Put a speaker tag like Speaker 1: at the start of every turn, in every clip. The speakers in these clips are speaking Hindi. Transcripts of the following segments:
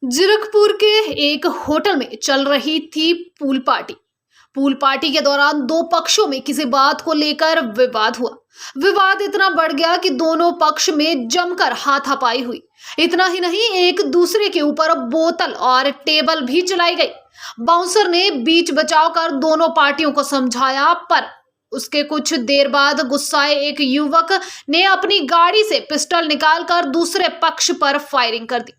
Speaker 1: जीरकपुर के एक होटल में चल रही थी पूल पार्टी। पूल पार्टी के दौरान दो पक्षों में किसी बात को लेकर विवाद हुआ। विवाद इतना बढ़ गया कि दोनों पक्ष में जमकर हाथापाई हुई। इतना ही नहीं, एक दूसरे के ऊपर बोतल और टेबल भी चलाई गई। बाउंसर ने बीच बचाव कर दोनों पार्टियों को समझाया, पर उसके कुछ देर बाद गुस्साए एक युवक ने अपनी गाड़ी से पिस्टल निकालकर दूसरे पक्ष पर फायरिंग कर दी,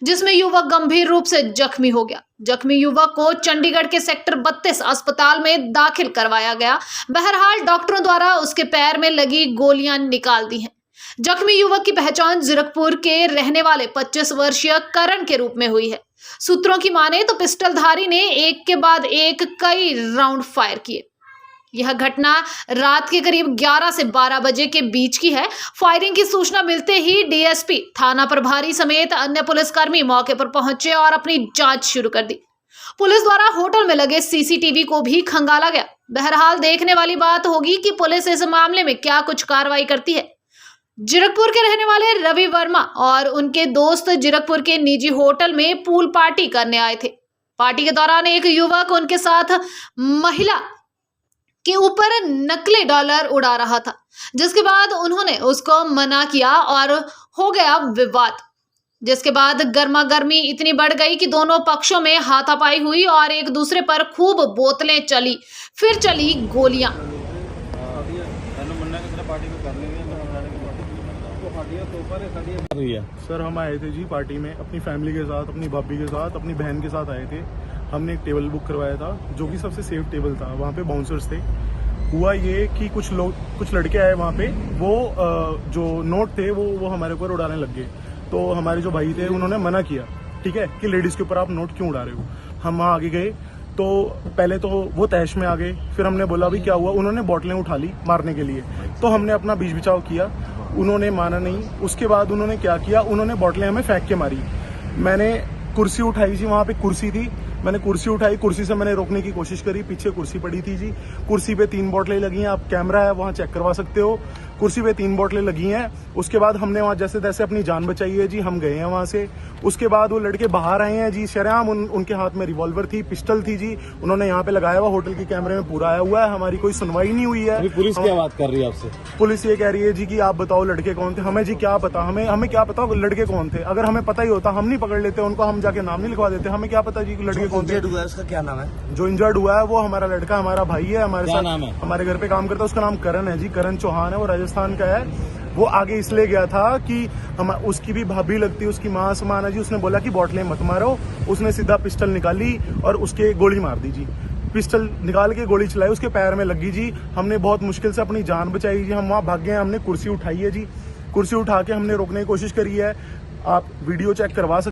Speaker 1: जिसमें युवक गंभीर रूप से जख्मी हो गया। जख्मी युवक को चंडीगढ़ के सेक्टर 32 अस्पताल में दाखिल करवाया गया। बहरहाल डॉक्टरों द्वारा उसके पैर में लगी गोलियां निकाल दी हैं। जख्मी युवक की पहचान जीरकपुर के रहने वाले 25 वर्षीय करण के रूप में हुई है। सूत्रों की माने तो पिस्टलधारी ने एक के बाद एक कई राउंड फायर किए। यह घटना रात के करीब 11 से 12 बजे के बीच की है। फायरिंग की सूचना मिलते ही डीएसपी, थाना प्रभारी समेत अन्य पुलिसकर्मी मौके पर पहुंचे और अपनी जांच शुरू कर दी। पुलिस द्वारा होटल में लगे सीसीटीवी को भी खंगाला गया। बहरहाल देखने वाली बात होगी कि पुलिस इस मामले में क्या कुछ कार्रवाई करती है। जीरकपुर के रहने वाले रवि वर्मा और उनके दोस्त जीरकपुर के निजी होटल में पूल पार्टी करने आए थे। पार्टी के दौरान एक युवक उनके साथ महिला के ऊपर नकली डॉलर उड़ा रहा था, जिसके बाद उन्होंने उसको मना किया और हो गया विवाद, जिसके बाद गर्मा गर्मी इतनी बढ़ गई कि दोनों पक्षों में हाथापाई हुई और एक दूसरे पर खूब बोतलें चली, फिर चली गोलियां।
Speaker 2: सर हम आए थे जी पार्टी में अपनी फैमिली के साथ, अपनी भाभी के साथ, अपनी बहन के साथ आए थे। हमने एक टेबल बुक करवाया था जो कि सबसे सेफ टेबल था। वहाँ पे बाउंसर्स थे। हुआ ये कि कुछ लड़के आए वहाँ पे, वो जो नोट थे वो हमारे ऊपर उड़ाने लग गए। तो हमारे जो भाई थे उन्होंने मना किया, ठीक है, कि लेडीज के ऊपर आप नोट क्यों उड़ा रहे हो। हम वहाँ आगे गए तो पहले तो वो तैश में आ गए। फिर हमने बोला अभी क्या हुआ। उन्होंने बोतलें उठा ली मारने के लिए, तो हमने अपना बीच बचाव किया। उन्होंने माना नहीं। उसके बाद उन्होंने क्या किया, उन्होंने बोतलें हमें फेंक के मारी। मैंने कुर्सी उठाई जी, वहाँ पे कुर्सी थी, मैंने कुर्सी उठाई, कुर्सी से मैंने रोकने की कोशिश करी। पीछे कुर्सी पड़ी थी जी, कुर्सी पे 3 बोतलें लगी हैं। आप कैमरा है वहाँ चेक करवा सकते हो। कुर्सी पे 3 बोतलें लगी हैं। उसके बाद हमने वहाँ जैसे तैसे अपनी जान बचाई है जी। हम गए हैं वहाँ से। उसके बाद वो लड़के बाहर आए हैं जी, शरेआम उनके हाथ में रिवॉल्वर थी, पिस्टल थी जी। उन्होंने यहाँ पे लगाया हुआ, होटल के कैमरे में पूरा आया हुआ है। हमारी कोई सुनवाई नहीं हुई है।
Speaker 3: अभी पुलिस क्या बात कर रही है आपसे?
Speaker 2: पुलिस ये कह रही है जी कि आप बताओ लड़के कौन थे। हमें जी क्या पता, हमें क्या पता लड़के कौन थे। अगर हमें पता ही होता हम नहीं पकड़ लेते उनको, हम जाके नाम नहीं लिखवा देते। हमें क्या पता जी लड़के कौन थे।
Speaker 4: उसका क्या नाम है?
Speaker 2: जो इंजर्ड हुआ है वो हमारा लड़का, हमारा भाई है, हमारे
Speaker 3: क्या
Speaker 2: साथ
Speaker 3: नाम है?
Speaker 2: हमारे घर पे काम करता है। उसका नाम करण है जी, करण चौहान है। वो राजस्थान का है। वो आगे इसलिए गया था कि हम उसकी भी भाभी लगती है, उसकी माँ समान है जी। उसने बोला कि बोतलें मत मारो। उसने सीधा पिस्टल निकाली और उसके गोली मार दी जी। पिस्टल निकाल के गोली चलाई, उसके पैर में लगी जी। हमने बहुत मुश्किल से अपनी जान बचाई जी। हम वहाँ भाग गए। हमने कुर्सी उठाई है जी। कुर्सी उठा के हमने रोकने की कोशिश करी है। आप वीडियो चेक करवा सकते